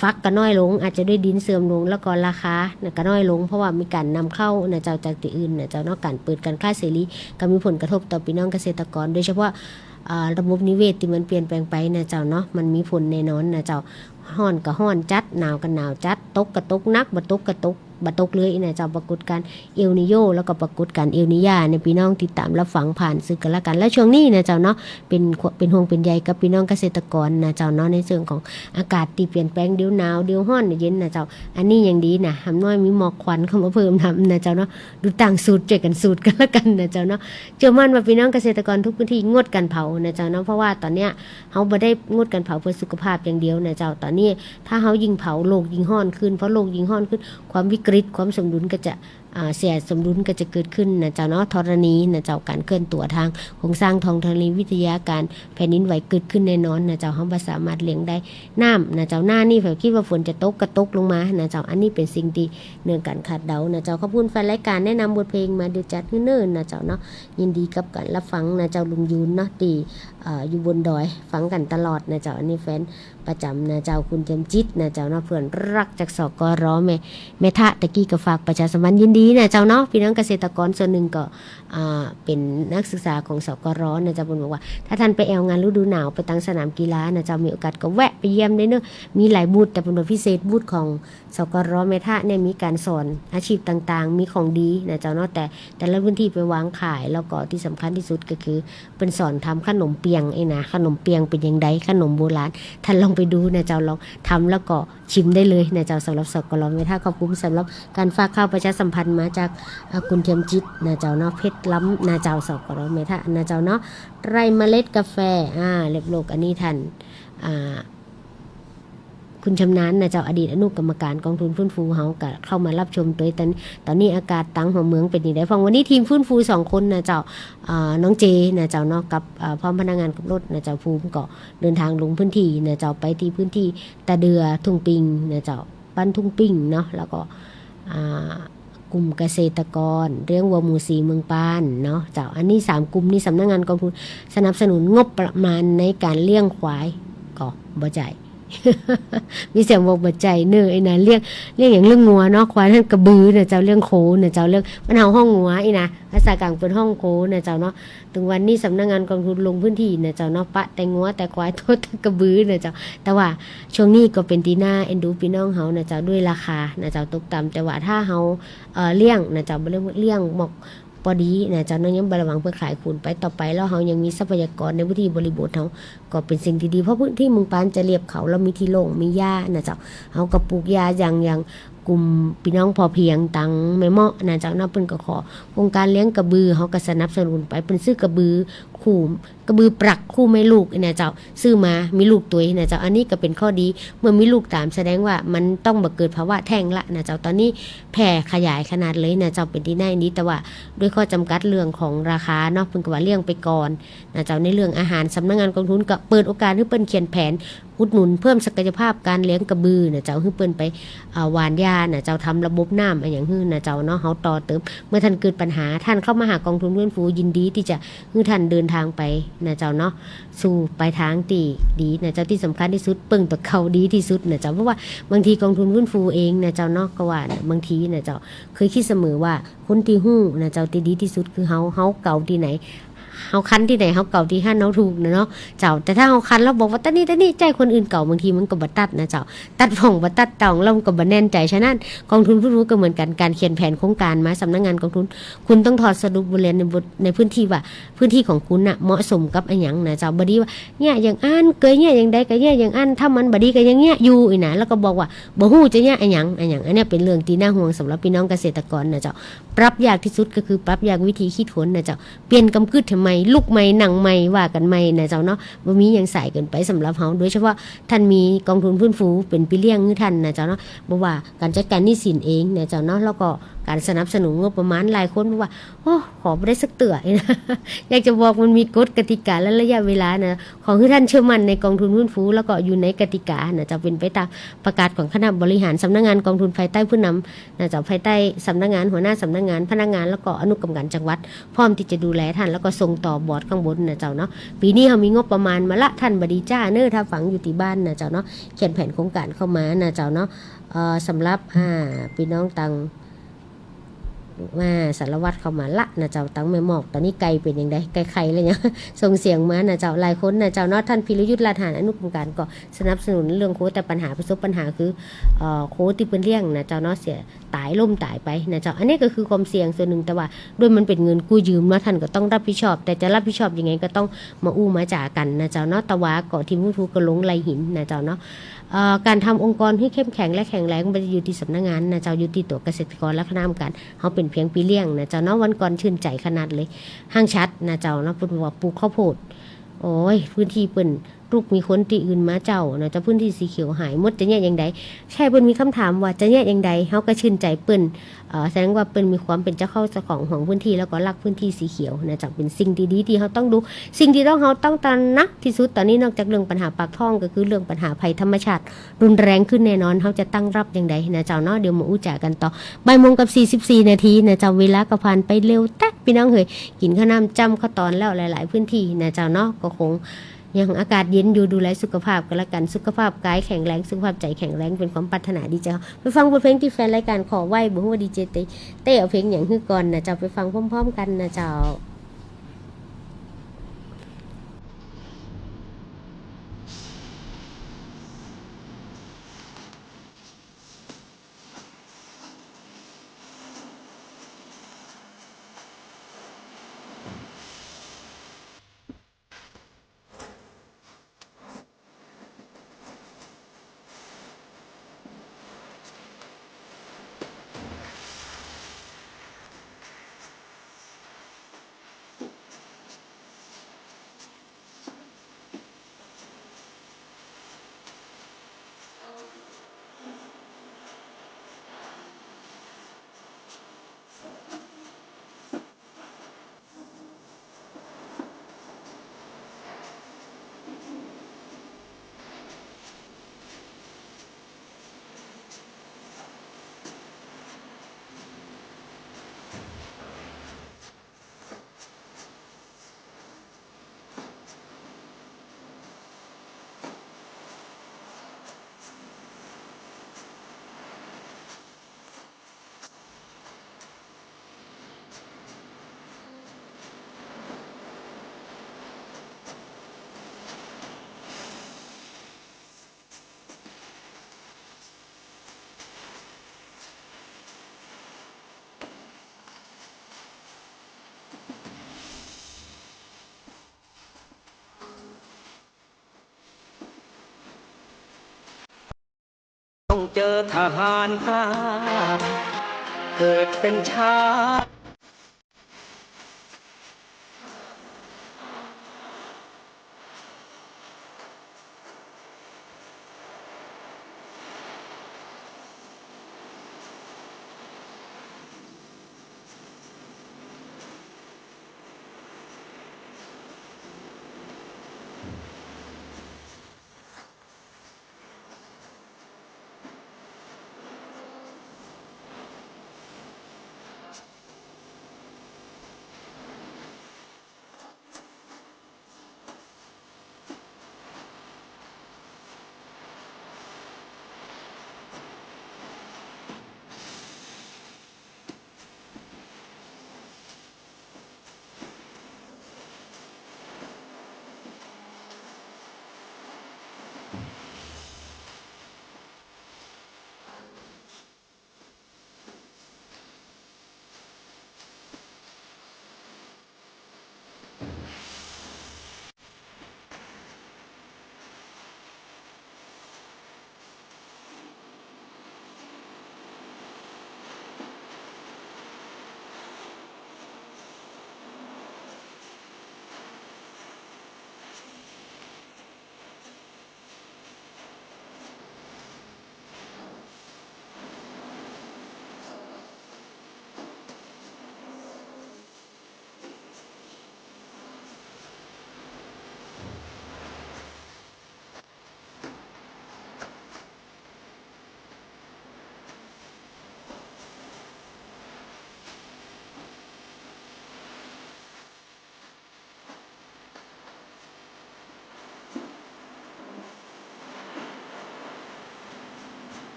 ฟักก็น้อยลงอาจจะด้วยดินเสื่อมลงแล้วก็ราคาก็น้อยลงเพราะว่ามีการนำเข้านะเจ้าจากที่อื่นนะเจ้าเนาะการเปิดการค้าเสรีก็มีผลกระทบต่อพี่น้องเกษตรกรโดยเฉพาะระบบนิเวศที่มันเปลี่ยนแปลงไปนะเจ้าเนาะมันมีผลแน่นอนนะเจ้าฮ้อนก็ฮ้อนจัดหนาวก็หนาวจัดตกก็ตกนักบ่ตกก็ตกบัดตกเลยนะเจ้าปรากฏการเอลนิโยแล้วก็ปรากฏการเอลนิยาในพี่น้องติดตามรับฟังผ่านสื่อกันละกันและช่วงนี้นะเจ้าเนาะเป็นห่วงเป็นใยกับพี่น้องเกษตรกรนะเจ้าเนาะในเรื่องของอากาศที่เปลี่ยนแปลงเดี๋ยวหนาวเดี๋ยวร้อนเดี๋ยวเย็นนะเจ้าอันนี้ยังดีนะหำน้อยมีหมอกควันเข้ามาเพิ่มทำนะเจ้าเนาะดูต่างสูตรเจอกันสูตรกันละกันนะเจ้าเนาะเชื่อมั่นว่าพี่น้องเกษตรกรทุกพื้นที่งดการเผานะเจ้าเนาะเพราะว่าตอนเนี้ยเฮาบ่ได้งดการเผาเพื่อสุขภาพอย่างเดียวนะเจ้าตอนนี้ถ้าเฮายิ่งเผาโลกยิ่งร้อนขึ้นเพราะโลกยิ่งร้อนขึ้นความวิกฤตความสมดุลก็จะเสียสมดุลก็จะเกิดขึ้นนะเจ้าเนาะธรณีนะเจ้าการเคลื่อนตัวทางโครงสร้างทางธรณีวิทยาการแผ่นดินไหวเกิดขึ้นแน่นอนนะเจ้าเฮาบ่สามารถเลี้ยงได้น้ำนะเจ้าหน้านี่ผมคิดว่าฝนจะตกก็ตกลงมานะเจ้าอันนี้เป็นสิ่งที่เนื่องการคาดเดานะเจ้าขอบคุณแฟนรายการแนะนำบทเพลงมาเดี๋ยวจัดเนิ่นๆนะเจ้าเนาะยินดีกับการรับฟังนะเจ้าลุงยูนเนาะที่อยู่บนดอยฟังกันตลอดนะเจ้าอันนี้แฟนประจำนะเจ้าคุณเจมจิตนะเจ้าเนาะเพื่อนรักจากสกรแม่ทะตะกี้ก็ฝากประชาสัมพันธ์ยินดีนะเจ้าเนาะพี่น้องเกษตรกรส่วนหนึ่งก็เป็นนักศึกษาของสกรนะเจ้าบอกว่าถ้าท่านไปแอลงานฤดูหนาวไปตั้งสนามกีฬานะเจ้ามีโอกาสก็แวะไปเยี่ยมได้เนอะมีหลายบูธแต่เป็นพิเศษบูธของสกรแม่ทะเนี่ยมีการสอนอาชีพต่างๆมีของดีนะเจ้าเนาะแต่ละพื้นที่ไปวางขายแล้วก็ที่สำคัญที่สุดก็คือเป็นสอนทำขนมเปียงนะขนมเปียงเป็นยังไงขนมโบราณท่านลองไปดูนะเจ้าลองทำแล้วก็ชิมได้เลยนะเจ้าสำหรับสกรแม่ทะขอบคุณสำหรับการฝากข่าวประชาสัมพันธ์มาจากคุณเทียมจิตนะเจ้าเนาะเพชรล้ำนะเจ้าสกรเมทะนะเจ้าเนาะไร่เมล็ดกาแฟเล็บโลกอันนี้ท่านคุณชำนาญนะเจ้าอดีตอนุกรรมการกองทุนฟื้นฟูเฮาก็เข้ามารับชมตัวตอนนี้อากาศตั้งหัวเมืองเป็นยังไงฟังวันนี้ทีมฟื้นฟู2คนนะเจ้าน้องเจนะเจ้าเนาะกับพร้อมพนักงานกับรถนะเจ้าภูมิก็เดินทางลงพื้นที่นะเจ้าไปที่พื้นที่ตะเดือทุ่งปิงนะเจ้าบ้านทุ่งปิงเนาะแล้วก็กลุ่มเกษตรกรเรื่องวัวหมูสีเมืองปานเนาะเจ้าอันนี้3กลุ่มนี้สำนักงานกองทุนสนับสนุนงบประมาณในการเลี้ยงควายก็บ่จ่าย มีเสียงบอกบ่ใจเนื้อไอ้นะเรียกอย่างเรื่องงัวเนาะควายนั่นกระบือเนี่ยเจ้าเรื่องโคเนี่ยเจ้าเรื่องมันเฮาห้องงัวไอ้นะภาษากลางเป็นห้องโคเนี่ยเจ้าเนาะถึงวันนี้สำนักงานกองทุนลงพื้นที่เนี่ยเจ้าเนาะปะแต่งัวแต่ควายโทษกระบือเนี่ยเจ้าแต่ว่าช่วงนี้ก็เป็นที่น่าเอ็นดูพี่น้องเฮาเนี่ยเจ้าด้วยราคาเนี่ยเจ้าตกต่ำแต่ว่าถ้าเฮาเลี้ยงเนี่ยเจ้าบ่เลี้ยงหมอกพอดีนะเจ้าน้องยังบระวังเพื่อขายคูณไปต่อไปแล้วเฮายังมีทรัพยากรในพื้นที่บริบทเฮาก็เป็นสิ่งที่ดีเพราะพื้นที่เมืองปานจะเรียบเขาแล้วมีที่โล่งมีหญ้านะเจ้าเฮาก็ปลูกหญ้าอย่างกลุ่มพี่น้องพอเพียงตังแม่เมาะนะเจ้าเนาะเพิ่นก็ขอโครงการเลี้ยงกระบือเฮาก็สนับสนุนไปเพิ่นซื้อกระบือคู่กระบือปรักคู่แม่ลูกนะเจ้าซื้อมามีลูกตัวนะเจ้าอันนี้ก็เป็นข้อดีเมื่อมีลูกตามแสดงว่ามันต้องบ่เกิดภาวะแท้งละนะเจ้าตอนนี้แผ่ขยายขนาดเลยนะเจ้าเป็นที่น่านี้แต่ว่าด้วยข้อจำกัดเรื่องของราคาเนาะเพิ่นก็ว่าเลี้ยงไปก่อนนะเจ้าในเรื่องอาหารสำนักงานกองทุนก็เปิดโอกาสให้เปิ้นเขียนแผนอุดหนุนเพิ่มศักยภาพการเลี้ยงกระบือนะเจ้าให้เปิ้นไปหว่านหญ้านะเจ้าทำระบบน้ำอย่างฮื้อนะเจ้าเนาะเฮาต่อเติมเมื่อท่านเกิดปัญหาท่านเข้ามาหากองทุนฟื้นฟูยินดีที่จะให้ท่านเดินทางไปนะเจ้าเนาะสู่ปลายทางที่ดีนะเจ้าที่สำคัญที่สุดเปิ้งตัวเขาดีที่สุดนะเจ้าเพราะว่าบางทีกองทุนฟื้นฟูเองนะเจ้าเนาะก็ว่าบางทีนะเจ้าเคยคิดเสมอว่าคนที่ฮู้นะเจ้าที่ดีที่สุดคือเฮาเก่าที่ไหน เฮาคันที่ไหนเฮาเก่าที่หั่นเฮาถูกเนาะเจ้าแต่ถ้าเฮาคันแล้วบอกว่าตะนี่ใจคนอื่นเก่าบางทีมันก็บ่ตัดนะเจ้าตัดผ่องบ่ตัดตองแล้วมันก็บ่แน่นใจฉะนั้นกองทุนผู้รู้ก็เหมือนกันการเขียนแผนโครงการมาสำนักงานกองทุนคุณต้องถอดสรุปบทเรียนในพื้นที่ว่าพื้นที่ของคุณน่ะเหมาะสมกับอีหยังนะเจ้าบ่ดีว่าเนี่ยอย่างอันเกยเนี่ยอย่างใดก็เนี่ยอย่างอันถ้ามันบ่ดีก็อย่างเงี้ยอยู่อีนะแล้วก็บอกว่าบ่ฮู้จะเนี่ยอีหยังอันเนี้ยเป็นเรื่องที่น่าห่วงสำหรับพี่น้องเกษตรกรนะเจ้าปรับยากที่สุดก็คือปรับยากวิธีคิดผลนะเจ้าเปลี่ยนกำกึดทำไมลุกใหม่หนังใหม่ว่ากันใหม่นะเจ้าเนาะบ่มีหยังสายเกินไปสำหรับเฮาโดยเฉพาะท่านมีกองทุนฟื้นฟูเป็นพี่เลี้ยงคือท่านนะเจ้าเนาะบ่ว่าการจัดการหนี้สินเองนะเจ้าเนาะแล้วก็การสนับสนุนงบประมาณหลายคนบอกว่าโอ้ขอบ่ได้สักเตือนะ อยากจะบอกมันมีกฎกติกาและระยะเวลานะของท่านเชื่อมั่นในกองทุนฟื้นฟูแล้วก็อยู่ในกติกานะจะเป็นไปตามประกาศของคณะบริหารสำนักงานกองทุนภายใต้ผู้นำนะจะภายใต้สำนักงานหัวหน้าสำนักงานพนักงานแล้วก็อนุกรรมการจังหวัดพร้อมที่จะดูแลท่านแล้วก็ส่งต่อบอร์ดข้างบนนะเจ้าเนาะปีนี้เรามีงบประมาณมาละท่านบดีจ้าเนอถ้าฝังอยู่ที่บ้านนะเจ้าเนาะเขียนแผนโครงการเข้ามานะเจ้าเนาะสำหรับพี่น้องตังมาสารวัตรเข้ามาละนะเจ้าตั้งแม่หมอกตอนนี้ไก่เป็นอย่างไรไก่ไข่เลยเนี่ย ส่งเสียงมานะเจ้าหลายคนนะเจ้าเนาะท่านพิรยุทธ์ลาฐานอนุกรรมการก็สนับสนุนเรื่องโคแต่ปัญหาประสบปัญหาคือโคที่เป็นเลี้ยงนะเจ้าเนาะเสียตายล่มตายไปนะเจ้าอันนี้ก็คือความเสี่ยงส่วนหนึ่งแต่ว่าด้วยมันเป็นเงินกู้ยืมนะท่านก็ต้องรับผิดชอบแต่จะรับผิดชอบยังไงก็ต้องมาอู้มาจ่ากันนะเจ้าเนาะตะวาเกาะทีมผู้ทูก็ลงไหลหินนะเจ้าเนาะการทำองค์กรให้เข้มแข็งและแข็งแรงมันจะอยู่ที่สำนักงานนะเจ้าอยู่ที่ตัวเกษตรกรและคณะกรรมการเขาเป็นเพียงปีเลี้ยงนะเจ้าเนาะวันก่อนชื่นใจขนาดเลยห้างชัดนะเจ้าเนาะพูดว่าปลูกข้าวโพดโอ้ยพื้นที่เปิ้นลูกมีคนที่อื่นมาเจ้านะจะพื้นที่สีเขียวหายหมดจะเนี่ยอย่างใดแค่เปิ้นมีคำถามว่าจะเนี่ยอย่างใดเขาก็ชื่นใจเปิ้นแสดงว่าเปิ้นมีความเป็นเจ้าเข้าเจ้าของพื้นที่แล้วก็รักพื้นที่สีเขียวนะจะเป็นสิ่งดีๆที่เขาต้องดูสิ่งที่เขาต้องตระหนักที่สุดตอนนี้นอกจากเรื่องปัญหาปากท้องก็คือเรื่องปัญหาภัยธรรมชาติรุนแรงขึ้นแน่นอนเขาจะตั้งรับอย่างใดนะเจ้าเนาะเดี๋ยวมาอู้จ่ากันต่อบ่ายโมงกับ44 นาทีนะเจ้าเวลาก็ผ่านไปเร็วแต๊กพี่น้องเฮ้ยกินข้าวน้ำจำข้าวตอนแล้วหลายๆพื้นที่นะเจ้าเนาะก็คงยังอากาศเย็นอยู่ดูแลสุขภาพกันละกันสุขภาพกายแข็งแรงสุขภาพใจแข็งแรงเป็นความปรารถนาดีเจ้าไปฟังบทเพลงที่แฟนรายการขอไหว้บุ้งว่าดีเจเต้เอาเพลงอย่างฮือก่อนนะเจ้าไปฟังพร้อมๆกันนะเจ้าต้องเจอทหารข้าเกิดเป็นชาติ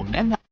ผมแนะนำ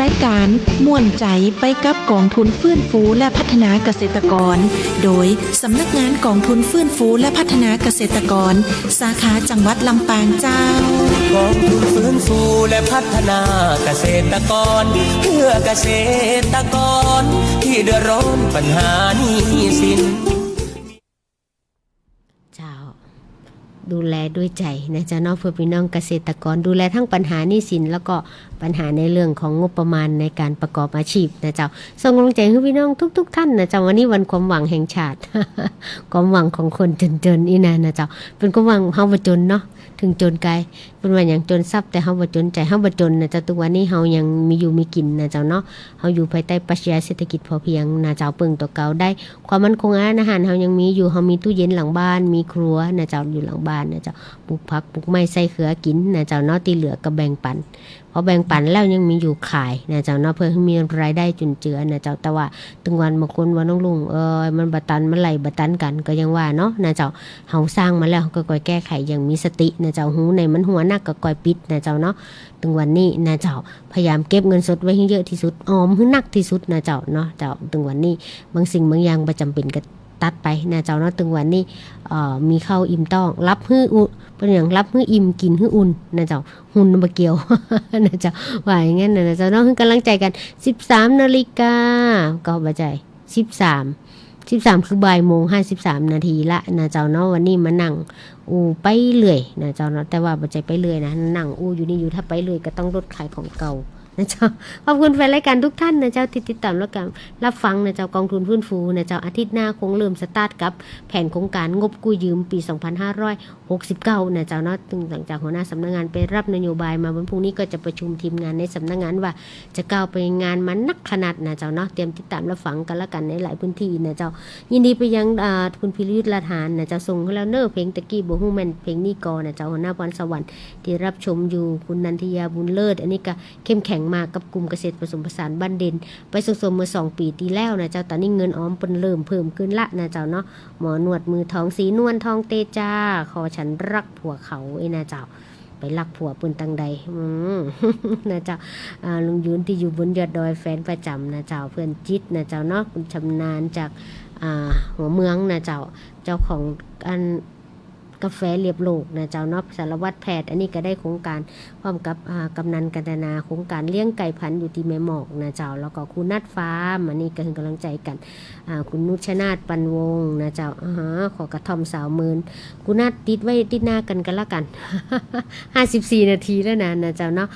รายการม่วนใจไปกับกองทุนฟื้นฟูและพัฒนาเกษตรกรโดยสำนักงานกองทุนฟื้นฟูและพัฒนาเกษตรกรสาขาจังหวัดลำปางเจ้ากองทุนฟื้นฟูและพัฒนาเกษตรกรเพื่อเกษตรกรที่เดือดร้อนปัญหาหนี้สินเจ้าดูแลด้วยใจนะจ๊ะเนาะเพื่อพี่น้องเกษตรกรดูแลทั้งปัญหาหนี้สินแล้วก็ปัญหาในเรื่องของงบประมาณในการประกอบอาชีพนะเจ้าส่งกำลังใจให้พี่น้องทุกท่านนะเจ้าวันนี้วันความหวังแห่งชาติ ความหวังของคนจนๆนี่นะเจ้าเป็นความหวังเฮาบ่จนเนาะถึงจนกายเป็นว่าอย่างจนทรัพย์แต่เฮาบ่จนใจเฮาบ่จนนะเจ้าทุกวันนี้เฮายังมีอยู่มีกินนะเจ้าเนาะเฮาอยู่ภายใต้ปรัชญาเศรษฐกิจพอเพียงนะเจ้าเปิงตัวเก่าได้ความมั่นคงอาหารเฮายังมีอยู่เฮามีตู้เย็นหลังบ้านมีครัวนะเจ้าอยู่หลังบ้านนะเจ้าปลูกผักปลูกไม้ใส่เขือกินนะเจ้าเนาะที่เหลือก็แบ่งปันพอแบ่งปันแล้วยังมีอยู่ขายนะเจ้าเนาะเพื่อให้มีรายได้จุนเจือนะเจ้าแต่ว่าถึงวันบางคนว่าน้องลุงมันบ่ตันมันไหลบ่ตันกันก็ยังว่าเนาะนะเจ้าเฮาสร้างมาแล้วก็ค่อยแก้ไขอย่างมีสตินะเจ้าหูในมันหัวนักก็ค่อยปิดนะเจ้าเนาะถึงวันนี้นะเจ้าพยายามเก็บเงินสดไว้ให้เยอะที่สุดออมให้นักที่สุดนะเจ้าเนาะเจ้าถึงวันนี้บางสิ่งบางอย่างบ่จำเป็นก็ตัดไปนะเจ้าเนาะถึงวันนี้มีข้าวอิ่มต้องรับฮื้อเป็นอย่างรับฮื้ออิ่มกินฮื้ออุ่นนะเจ้าหุ่นบ่เกี่ยว นะเจ้าว่าอย่างงั้นนะเจ้าเนาะให้กำลังใจกัน 13 นาฬิกาก็บ่ใจ13 13คือบ่ายโมง53นาทีละนะเจ้าเนาะวันนี้มานั่งอูไปเรื่อยนะเจ้าเนาะแต่ว่าบ่ใจไปเรื่อยนะนั่งอูอยู่นี่อยู่ถ้าไปเรื่อยก็ต้องลดขายของเก่านะเจ้าขอบคุณแฟนรายการทุกท่านนะเจ้าที่ติดตามแล้วกันรับฟังนะเจ้ากองทุนฟื้นฟูนะเจ้าอาทิตย์หน้าคงเริ่มสตาร์ทกับแผนโครงการงบกู้ยืมปี2569นะเจ้าเนาะหลังจากหัวหน้าสำนักงานไปรับนโยบายมาวันพรุ่งนี้ก็จะประชุมทีมงานในสำนักงานว่าจะก้าวไปงานมันนักขนาดนะเจ้าเนาะเตรียมติดตามรับฟังกันแล้วกันในหลายพื้นที่นะเจ้ายินดีไปยังคุณพิรยุทธละทานนะเจ้าส่งให้แล้วเนอเพลงตะกี้บ่ฮู้แม่นเพลงนี้ก่อนนะเจ้าหัวหน้าพรสวรรค์ที่รับชมอยู่คุณนันทยาบุญเลิศอันนี้ก็เข้มแข็งมากกับกลุ่มเกษตรผสมผสานบ้านเด่นไปส่งเมื่อ2 ปีที่แล้วนะเจ้าตอนนี้เงินออมเพิ่นเริ่มเพิ่มขึ้นละนะเจ้าเนาะหมอนวดมือทองสีนวลทองเตจาขอฉันรักผัวเขาไอ้นะเจ้าไปรักผัวเปิ้นตังใดนะเจ้าลุงยุนที่อยู่บนยอดดอยแฟนประจำนะเจ้าเพื่อนจิตนะเจ้าเนาะคุณชำนาญจากหัวเมืองนะเจ้าของอันกาแฟเรียบโลกนะเจ้าเนาะสารวัตรแพทย์อันนี้ก็ได้โครงการพร้อมกับกำนันกันตนาโครงการเลี้ยงไก่พันธุ์อยู่ที่แม่หมอกนะเจ้าแล้วก็คุณนัดฟาร์มอันนี้ก็คือกำลังใจกันคุณนุชนาฏปันวงนะเจ้าขอกระทอมสาวหมื่นคุณนัดติดไว้ติดหน้ากันละกัน 54 นาทีแล้วนะเจ้าเนาะ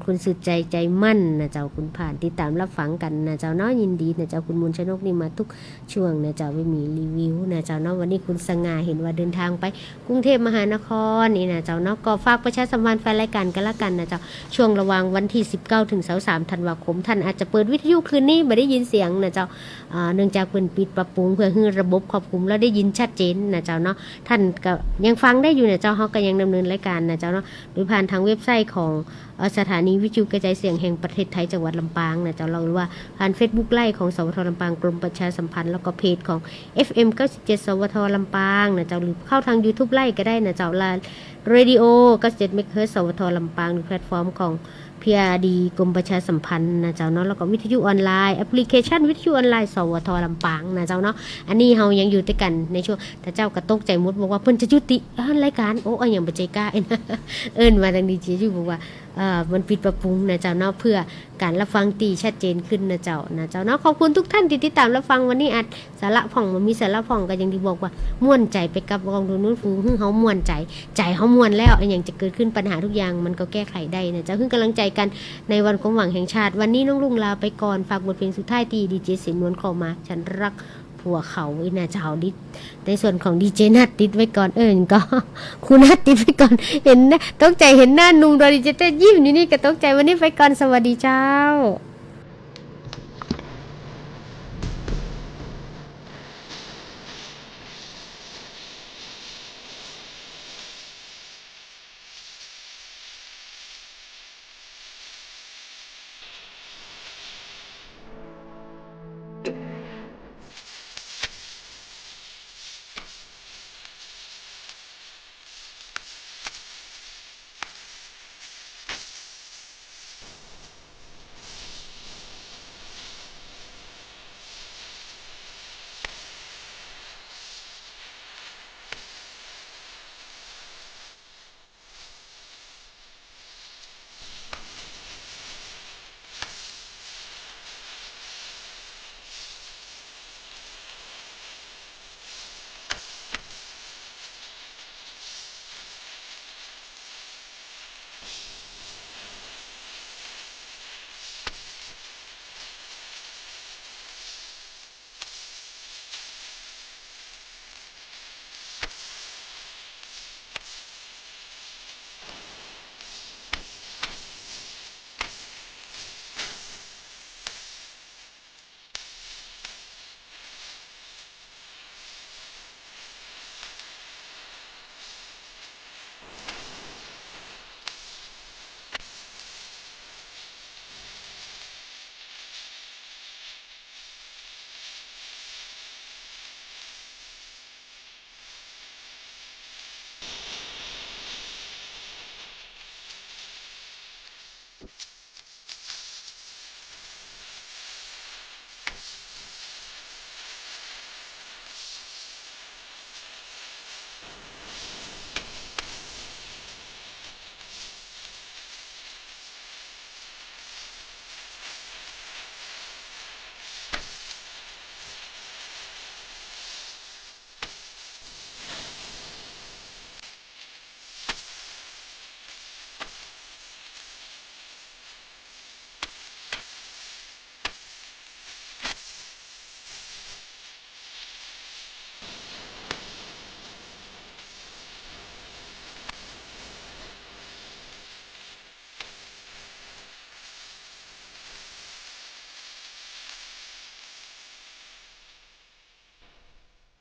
คุณสุดใจมั่นนะเจ้าคุณผ่านติดตามรับฟังกันนะเจ้าเนาะยินดีนะเจ้าคุณมูลชนกนี่มาทุกช่วงนะเจ้าไม่มีรีวิวนะเจ้าเนาะวันนี้คุณสง่าเห็นว่าเดินทางไปกรุงเทพมหานครนี่นะเจ้าเนาะก็ฝากประชาสัมพันธ์แฟนรายการกันละกันนะเจ้าช่วงระหว่างวันที่19ถึง23ธันวาคมท่านอาจจะเปิดวิทยุคืนนี้ไม่ได้ยินเสียงนะเจ้าเนื่องจากเพิ่นปิดปรับปรุงเพื่อให้ระบบควบคุมแล้วได้ยินชัดเจนนะเจ้าเนาะท่านก็ยังฟังได้อยู่นะเจ้าเฮาก็ยังดำเนินรายการนะเจ้าเนาะโดยผ่านทางเว็บไซต์ของสถานีวิทยุกระจายเสียงแห่งประเทศไทยจังหวัดลำปางนะเจ้าเราหรือว่าผ่าน Facebook ไลฟ์ของสวทลำปางกรมประชาสัมพันธ์แล้วก็เพจของ FM 97สวทลำปางนะเจ้าหรือเข้าทาง YouTube ไลฟ์ก็ได้นะเจ้าลาเรดิโอ97เมกะเฮิรตซ์สวทลำปางหรือแพลตฟอร์มของ PRD กรมประชาสัมพันธ์นะเจ้าเนาะแล้วก็วิทยุออนไลน์แอปพลิเคชันวิทยุออนไลน์สวทลำปางนะเจ้าเนาะอันนี้เฮายังอยู่ด้วยกันในช่วงถ้าเจ้ากระตกใจมุดบอกว่าเพิ่นจะยุติรายการโอ้ยังบ่ใจกล้าเอิ้นมาทางดีเจอยู่บอกว่ามันปิดปรับปรุงนะเจ้าเนาะเพื่อการรับฟังตีชัดเจนขึ้นนะเจ้าเนาะขอบคุณทุกท่านที่ติดตามรับฟังวันนี้อัดสาระผ่องมันมีสาระผ่องก็ยังที่บอกว่าม่วนใจไปกับกองทุนนู้นฟูฮึ่งเฮาม่วนใจเฮาม่วนแล้วไอ้หยังจะเกิดขึ้นปัญหาทุกอย่างมันก็แก้ไขได้นะเจ้าฮึ่งกำลังใจกันในวันความหวังแห่งชาติวันนี้น้องลุงลาไปก่อนฝากบทเพลงสุดท้ายที่ดีเจสินนวลขอมาฉันรักผัวเขาไอ้นะเจ้าดิในส่วนของดีเจนัดติดไว้ก่อนก็คุณนัดติดไว้ก่อนเห็นนะตกใจเห็นหน้านุ่มโดยดีเจเต้ยิ้มอยู่นี่ก็ตกใจวันนี้ไปก่อนสวัสดีเจ้า